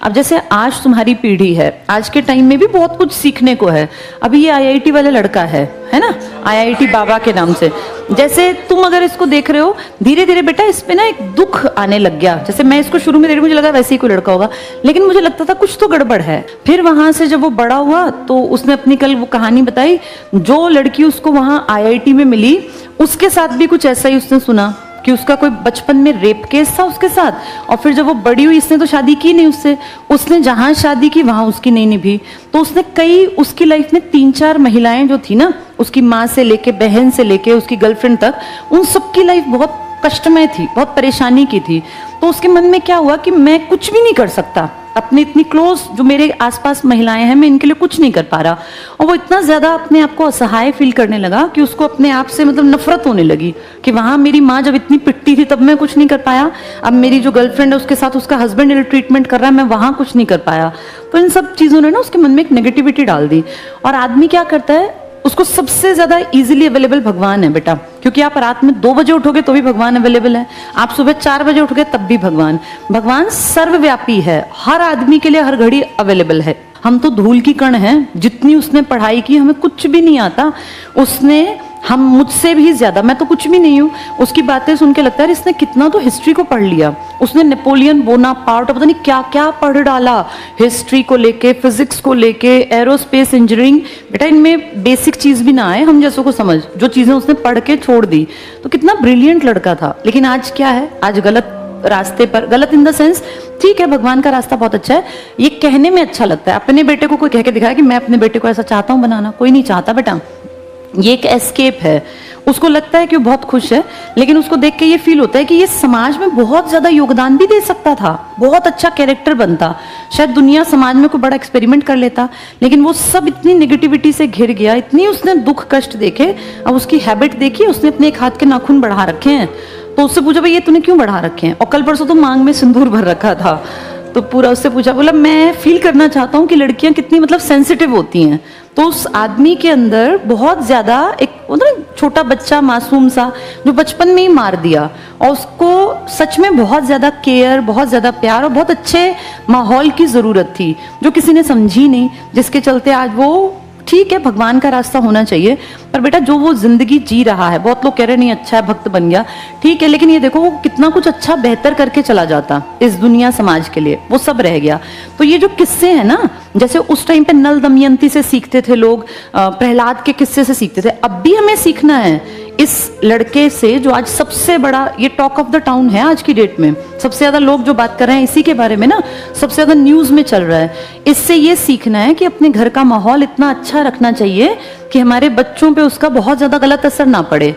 अब जैसे आज तुम्हारी पीढ़ी है, आज के टाइम में भी बहुत कुछ सीखने को है। अभी ये आईआईटी वाला लड़का है ना, आईआईटी बाबा के नाम से। जैसे तुम अगर इसको देख रहे हो, धीरे धीरे बेटा इस पे ना एक दुख आने लग गया। जैसे मैं इसको शुरू में देख रही, मुझे लगा वैसे ही कोई लड़का होगा, लेकिन मुझे लगता था कुछ तो गड़बड़ है। फिर वहां से जब वो बड़ा हुआ तो उसने अपनी कल वो कहानी बताई, जो लड़की उसको वहां आईआईटी में मिली उसके साथ भी कुछ ऐसा ही उसने सुना कि उसका कोई बचपन में रेप केस था उसके साथ, और फिर जब वो बड़ी हुई, इसने तो शादी की नहीं उससे, उसने जहां शादी की वहां उसकी नहीं निभी। तो उसने कई, उसकी लाइफ में 3-4 महिलाएं जो थी ना, उसकी माँ से लेके, बहन से लेके, उसकी गर्लफ्रेंड तक, उन सबकी लाइफ बहुत कष्टमय थी, बहुत परेशानी की थी। तो उसके मन में क्या हुआ कि मैं कुछ भी नहीं कर सकता, अपने इतनी क्लोज जो मेरे आसपास महिलाएं हैं, मैं इनके लिए कुछ नहीं कर पा रहा। और वो इतना ज्यादा अपने आप को असहाय फील करने लगा कि उसको अपने आप से मतलब नफरत होने लगी कि वहां मेरी माँ जब इतनी पिटती थी तब मैं कुछ नहीं कर पाया, अब मेरी जो गर्लफ्रेंड है उसके साथ उसका हस्बैंड इल ट्रीटमेंट कर रहा है, मैं वहां कुछ नहीं कर पाया। तो इन सब चीजों ने ना उसके मन में एक नेगेटिविटी डाल दी। और आदमी क्या करता है, उसको सबसे ज्यादा इजीली अवेलेबल भगवान है बेटा, क्योंकि आप रात में 2 बजे उठोगे तो भी भगवान अवेलेबल है, आप सुबह 4 बजे उठोगे तब भी भगवान सर्वव्यापी है, हर आदमी के लिए हर घड़ी अवेलेबल है। हम तो धूल की कण हैं, जितनी उसने पढ़ाई की हमें कुछ भी नहीं आता, उसने हम मुझसे भी ज्यादा, मैं तो कुछ भी नहीं हूँ, उसकी बातें सुन के लगता है इसने कितना तो हिस्ट्री को पढ़ लिया, उसने नेपोलियन बोनापार्ट पता नहीं क्या क्या पढ़ डाला, हिस्ट्री को लेके, फिजिक्स को लेके, एरोस्पेस इंजीनियरिंग। बेटा इनमें बेसिक चीज भी ना आए हम जैसों को समझ, जो चीजें उसने पढ़ के छोड़ दी। तो कितना ब्रिलियंट लड़का था, लेकिन आज क्या है, आज गलत रास्ते पर, गलत इन द सेंस, ठीक है भगवान का रास्ता बहुत अच्छा है, ये कहने में अच्छा लगता है। अपने बेटे को कोई कह के दिखाया कि मैं अपने बेटे को ऐसा चाहता हूं बनाना, कोई नहीं चाहता बेटा, ये एक एस्केप है। उसको लगता है कि वो बहुत खुश है, लेकिन उसको देख के ये फील होता है कि ये समाज में बहुत ज्यादा योगदान भी दे सकता था, बहुत अच्छा कैरेक्टर बनता, शायद दुनिया समाज में कोई बड़ा एक्सपेरिमेंट कर लेता, लेकिन वो सब इतनी नेगेटिविटी से घिर गया, इतनी उसने दुख कष्ट देखे। अब उसकी हैबिट देखी, उसने अपने एक हाथ के नाखून बढ़ा रखे हैं, तो उससे पूछा भाई ये तूने क्यों बढ़ा रखे हैं, और कल परसों तो मांग में सिंदूर भर रखा था। तो पूरा उससे पूछा, बोला मैं फील करना चाहता हूँ कि लड़कियां कितनी मतलब सेंसिटिव होती हैं। तो उस आदमी के अंदर बहुत ज्यादा एक छोटा बच्चा मासूम सा जो बचपन में ही मार दिया, और उसको सच में बहुत ज्यादा केयर, बहुत ज्यादा प्यार और बहुत अच्छे माहौल की जरूरत थी, जो किसी ने समझी नहीं, जिसके चलते आज वो, ठीक है भगवान का रास्ता होना चाहिए, पर बेटा जो वो जिंदगी जी रहा है, बहुत लोग कह रहे नहीं अच्छा है भक्त बन गया, ठीक है, लेकिन ये देखो वो कितना कुछ अच्छा बेहतर करके चला जाता इस दुनिया समाज के लिए, वो सब रह गया। तो ये जो किस्से हैं ना, जैसे उस टाइम पे नल दमयंती से सीखते थे लोग, प्रहलाद के किस्से से सीखते थे, अब भी हमें सीखना है इस लड़के से, जो आज सबसे बड़ा ये टॉक ऑफ द टाउन है आज की डेट में, सबसे ज्यादा लोग जो बात कर रहे हैं इसी के बारे में ना, सबसे ज्यादा न्यूज में चल रहा है। इससे ये सीखना है कि अपने घर का माहौल इतना अच्छा रखना चाहिए कि हमारे बच्चों पे उसका बहुत ज्यादा गलत असर ना पड़े।